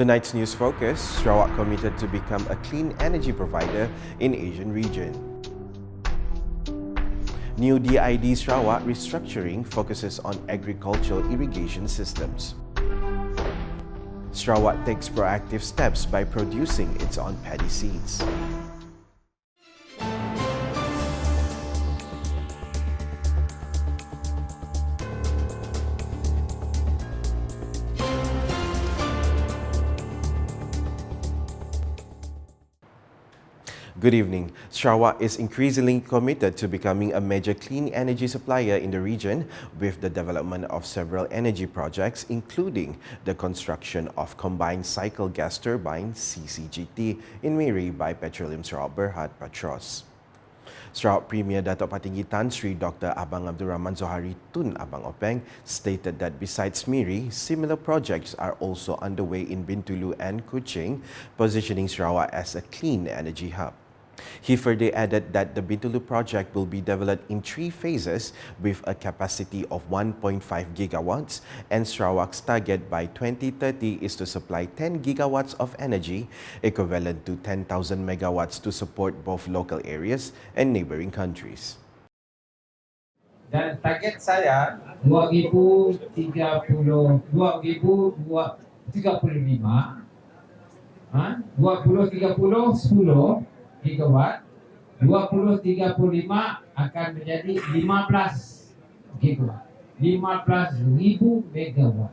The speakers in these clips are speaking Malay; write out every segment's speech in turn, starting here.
Tonight's news focus, Sarawak committed to become a clean energy provider in Asian region. New DID Sarawak restructuring focuses on agricultural irrigation systems. Sarawak takes proactive steps by producing its own paddy seeds. Good evening. Sarawak is increasingly committed to becoming a major clean energy supplier in the region with the development of several energy projects, including the construction of combined cycle gas turbine (CCGT) in Miri by Petroleum Sarawak Berhad Patros. Sarawak Premier Datuk Patinggi Tan Sri Dr. Abang Abdul Rahman Zohari Tun Abang Openg stated that besides Miri, similar projects are also underway in Bintulu and Kuching, positioning Sarawak as a clean energy hub. He further added that the Bintulu project will be developed in 3 phases with a capacity of 1.5 gigawatts, and Sarawak's target by 2030 is to supply 10 gigawatts of energy, equivalent to 10,000 megawatts to support both local areas and neighboring countries. Dan target saya 2035, 2030 10 gigawatt, 2035 akan menjadi 15 gigawatt, 15,000 megawatt.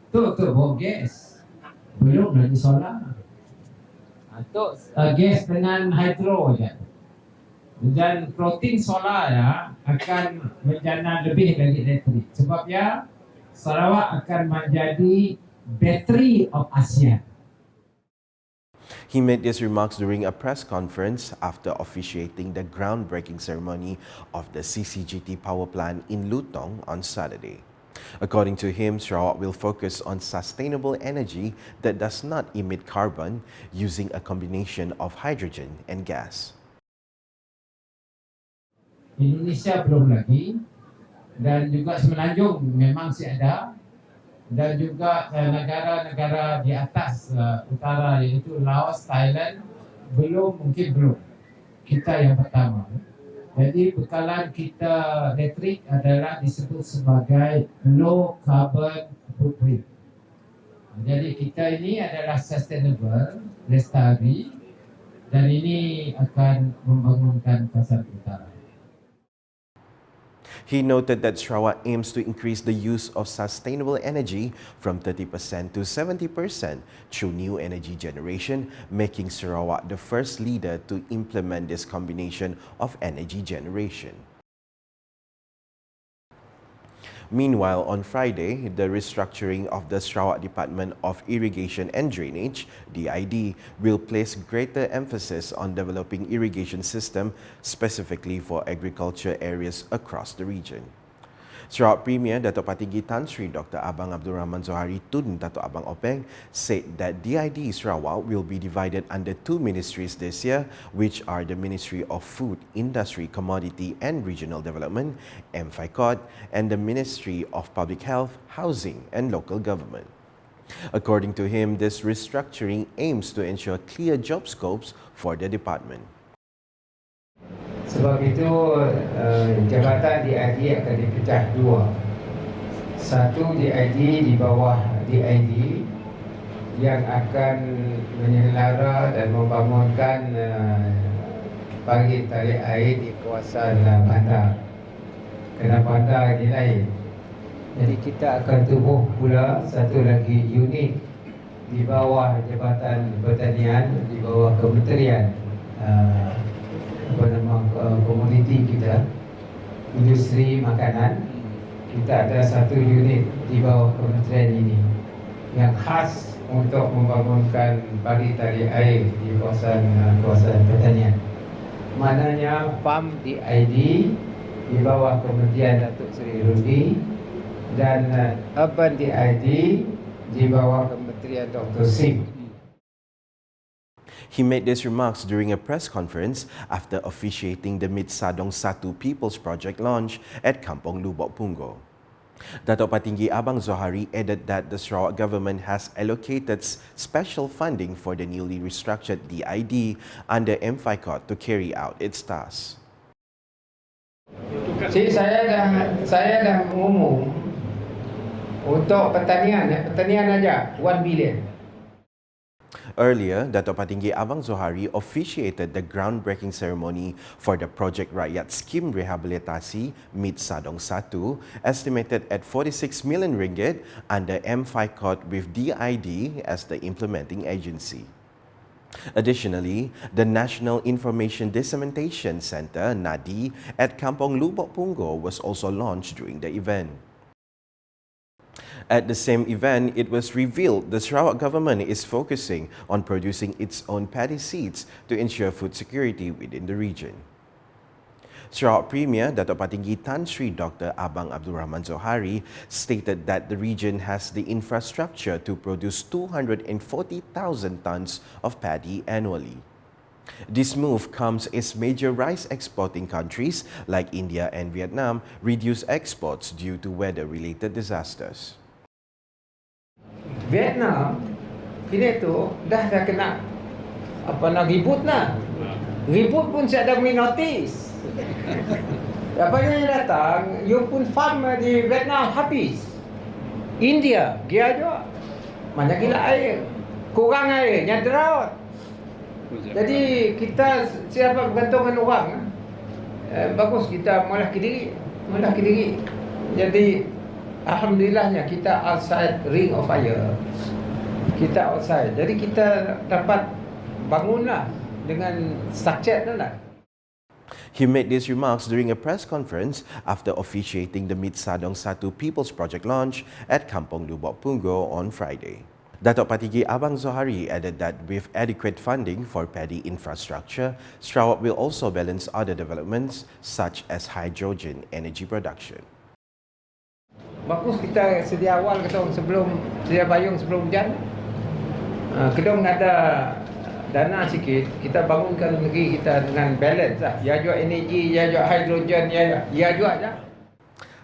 Tu bawa gas, belum lagi solar. Tu gas dengan hydro je. Dan floating solar ya akan menjana lebih lagi elektrik. Sebabnya Sarawak akan menjadi battery of Asia. He made these remarks during a press conference after officiating the groundbreaking ceremony of the CCGT power plant in Lutong on Saturday. According to him, Sarawak will focus on sustainable energy that does not emit carbon using a combination of hydrogen and gas. Indonesia belum lagi, dan juga Semenanjung memang masih ada, dan juga negara-negara di atas utara iaitu Laos, Thailand mungkin belum. Kita yang pertama. Jadi bekalan kita elektrik adalah disebut sebagai low carbon footprint. Jadi kita ini adalah sustainable, lestari, dan ini akan membangunkan pasar utara. He noted that Sarawak aims to increase the use of sustainable energy from 30% to 70% through new energy generation, making Sarawak the first leader to implement this combination of energy generation. Meanwhile, on Friday, the restructuring of the Sarawak Department of Irrigation and Drainage (DID) will place greater emphasis on developing irrigation system specifically for agriculture areas across the region. Sarawak Premier Datuk Patinggi Tan Sri Dr. Abang Abdul Rahman Zohari Tun Datuk Abang Openg said that DID Sarawak will be divided under 2 ministries this year, which are the Ministry of Food, Industry, Commodity and Regional Development (MFICOD) and the Ministry of Public Health, Housing and Local Government. According to him, this restructuring aims to ensure clear job scopes for the department. Sebab itu jabatan DID akan dipecah 2. Satu DID di bawah DID yang akan menyelara dan membangunkan pagi tarik air di kawasan bandar. Kerana bandar ini lain. Jadi kita akan tubuh pula satu lagi unit di bawah Jabatan Pertanian, di bawah Kementerian komoditi kita, industri makanan. Kita ada satu unit di bawah kementerian ini yang khas untuk membangunkan pagi tarik air di kawasan pertanian. Maknanya PAM DID di bawah Kementerian Datuk Seri Rudi dan Urban DID di bawah Kementerian Dr. Sim. He made these remarks during a press conference after officiating the Mid Sadong Satu People's Project launch at Kampong Lubok Punggol. Dato' Patinggi Abang Zohari added that the Sarawak government has allocated special funding for the newly restructured DID under MFICOT to carry out its tasks. Jadi saya dah mengumum untuk pertanian aja 1 billion. Earlier, Dato' Patinggi Abang Zohari officiated the groundbreaking ceremony for the Project Rakyat Scheme Rehabilitasi Mid Sadong 1, estimated at 46 million ringgit under MFICOT with DID as the implementing agency. Additionally, the National Information Dissemination Centre, NADI, at Kampong Lubok Punggol was also launched during the event. At the same event, it was revealed the Sarawak government is focusing on producing its own paddy seeds to ensure food security within the region. Sarawak Premier Dato' Patinggi Tan Sri Dr. Abang Abdul Rahman Zohari stated that the region has the infrastructure to produce 240,000 tons of paddy annually. This move comes as major rice exporting countries like India and Vietnam reduce exports due to weather-related disasters. Vietnam kini tu dah kena ribut nak. Ribut pun saya dah beri notis. Apa yang datang, you pun farm di Vietnam habis. India, dia juga. Mana gila air. Kurang air, yang drought. Jadi kita siapa bergantung dengan orang. Bagus kita malah ke diri. Jadi alhamdulillahnya kita outside ring of fire. Kita outside. Jadi kita dapat bangunlah dengan structure tu lah. He made these remarks during a press conference after officiating the Mid Sadong 1 People's Project launch at Kampong Lubok Punggol on Friday. Dato' Patinggi Abang Zohari added that with adequate funding for paddy infrastructure, Sarawak will also balance other developments such as hydrogen energy production. Bagus kita sedia awal sedia payung sebelum hujan. Kedong ada dana sikit, kita bangunkan negeri kita dengan balance lah. Ya juga energi, ya juga hydrogen, ya juga aja.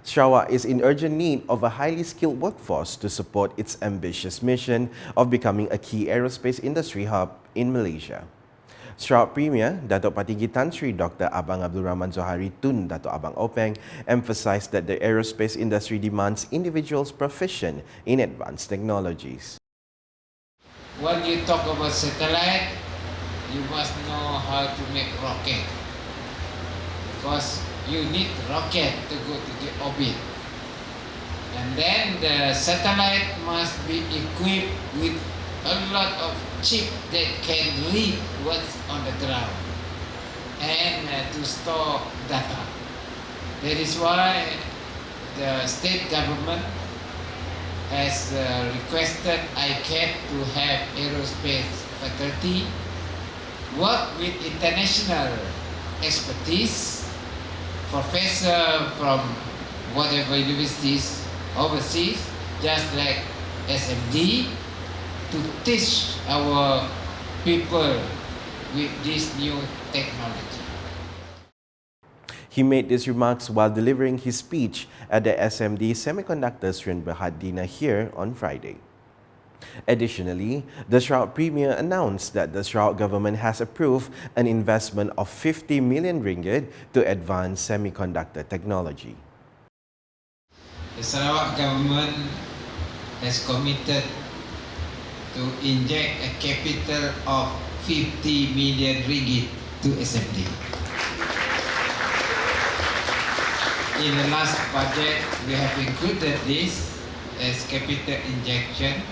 Sarawak is in urgent need of a highly skilled workforce to support its ambitious mission of becoming a key aerospace industry hub in Malaysia. Sarawak Premier Dato' Patinggi Tan Sri Dr. Abang Abdul Rahman Zohari Tun Dato' Abang Openg emphasized that the aerospace industry demands individuals proficient in advanced technologies. When you talk about satellite, you must know how to make rocket. Because you need rocket to go to the orbit. And then the satellite must be equipped with a lot of chip that can read what's on the ground and to store data. That is why the state government has requested ICAT to have aerospace faculty work with international expertise, professor from whatever universities overseas, just like SMD, to teach our people with this new technology. He made these remarks while delivering his speech at the SMD Semiconductor Srin Berhad Dinner here on Friday. Additionally, the Sarawak Premier announced that the Sarawak government has approved an investment of 50 million ringgit to advance semiconductor technology. The Sarawak government has committed to inject a capital of 50 million ringgit to SMD. In the last budget, we have included this as capital injection,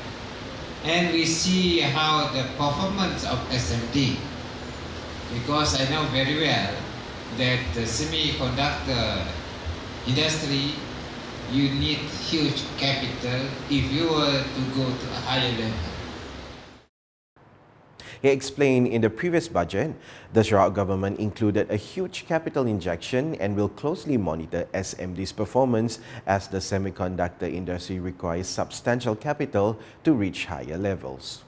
and we see how the performance of SMD, because I know very well that the semiconductor industry, you need huge capital if you were to go to a higher level. He explained in the previous budget, the Sarawak government included a huge capital injection and will closely monitor SMD's performance as the semiconductor industry requires substantial capital to reach higher levels.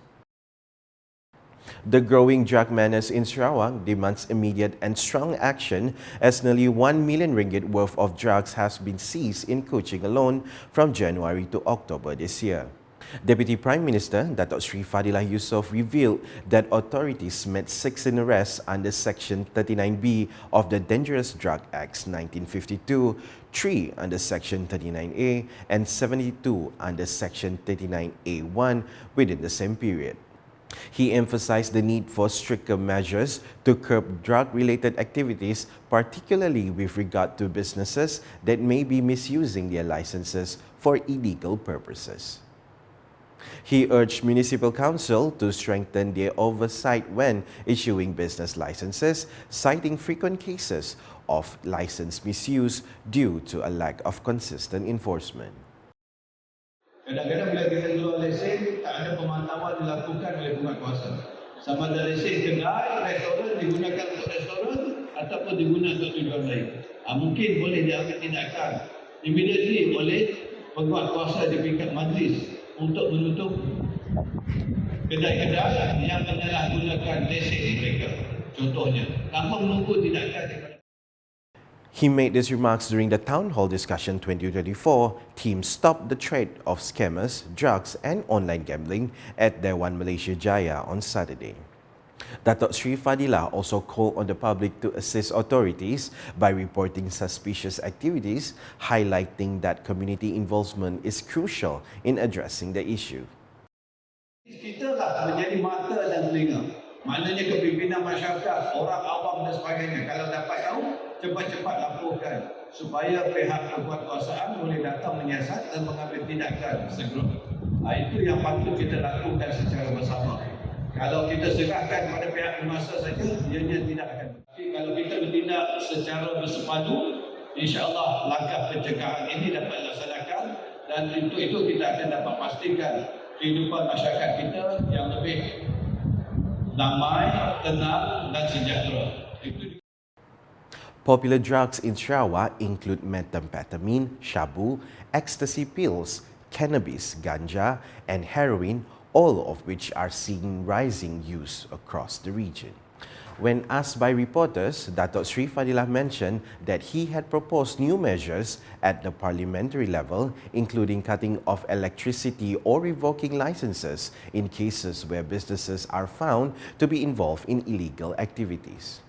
The growing drug menace in Sarawak demands immediate and strong action as nearly 1 million ringgit worth of drugs has been seized in Kuching alone from January to October this year. Deputy Prime Minister Datuk Sri Fadilah Yusof revealed that authorities made 16 arrests under Section 39B of the Dangerous Drug Acts 1952, 3 under Section 39A and 72 under Section 39A1 within the same period. He emphasized the need for stricter measures to curb drug-related activities, particularly with regard to businesses that may be misusing their licenses for illegal purposes. He urged Municipal Council to strengthen their oversight when issuing business licenses, citing frequent cases of license misuse due to a lack of consistent enforcement. Kadang-kadang bila kita keluar lesen, tak ada pemantauan dilakukan oleh penguatkuasa. Sama ada lesen kedai, restoran digunakan untuk restoran ataupun digunakan untuk tujuan lain. Mungkin boleh diambil tindakan immediately oleh penguatkuasa di peringkat majlis untuk menutup kedai-kedai yang menyalahgunakan lesen mereka. Contohnya, tanpa menunggu tindakan. He made these remarks during the Town Hall Discussion 2024, Team Stop the Trade of Scammers, Drugs and Online Gambling at Dewan Malaysia Jaya on Saturday. Datuk Sri Fadilah also called on the public to assist authorities by reporting suspicious activities, highlighting that community involvement is crucial in addressing the issue. Kita lah menjadi mata dan telinga. Maknanya kepimpinan masyarakat, orang awam dan sebagainya. Kalau dapat tahu, cepat-cepat laporkan supaya pihak kekuasaan boleh datang menyiasat dan mengambil tindakan segera. Itu yang patut kita lakukan secara bersama. Kalau kita serahkan pada pihak penguasa saja, ianya tidak akan. Tapi kalau kita bertindak secara bersepadu, insya-Allah langkah pencegahan ini dapat dilaksanakan dan untuk itu kita akan dapat pastikan kehidupan masyarakat kita yang lebih damai, tenang dan sejahtera. Popular drugs in Sarawak include methamphetamine, shabu, ecstasy pills, cannabis, ganja, and heroin, all of which are seeing rising use across the region. When asked by reporters, Datuk Sri Fadilah mentioned that he had proposed new measures at the parliamentary level, including cutting off electricity or revoking licenses in cases where businesses are found to be involved in illegal activities.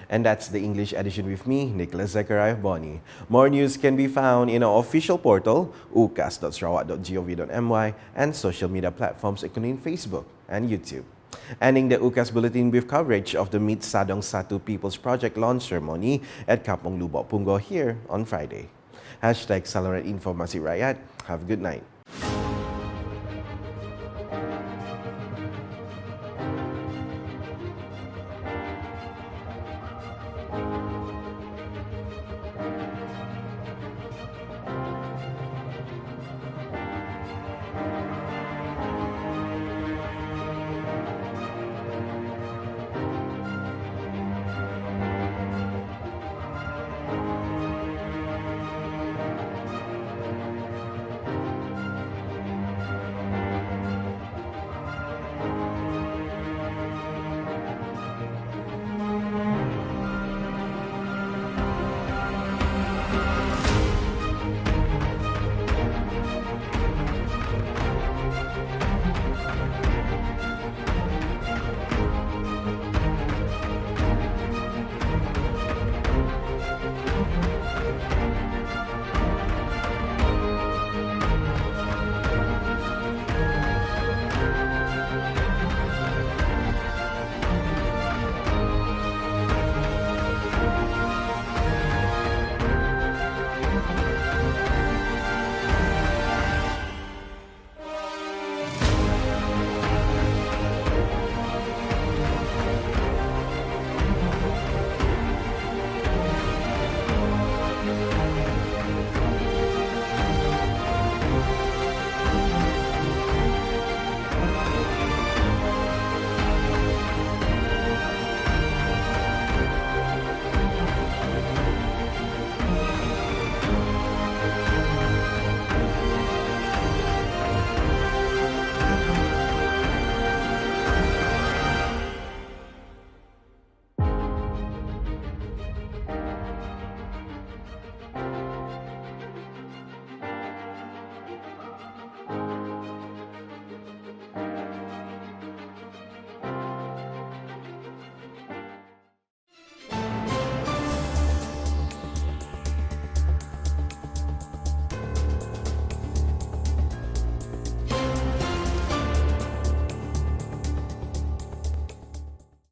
And that's the English edition with me, Nicholas Zechariah Boni. More news can be found in our official portal, ukas.sarawak.gov.my, and social media platforms including Facebook and YouTube. Ending the UKAS Bulletin with coverage of the Meet Sadong Satu People's Project launch ceremony at Kampung Lubok Punggol here on Friday. #Saluran Informasi Rakyat. Have a good night.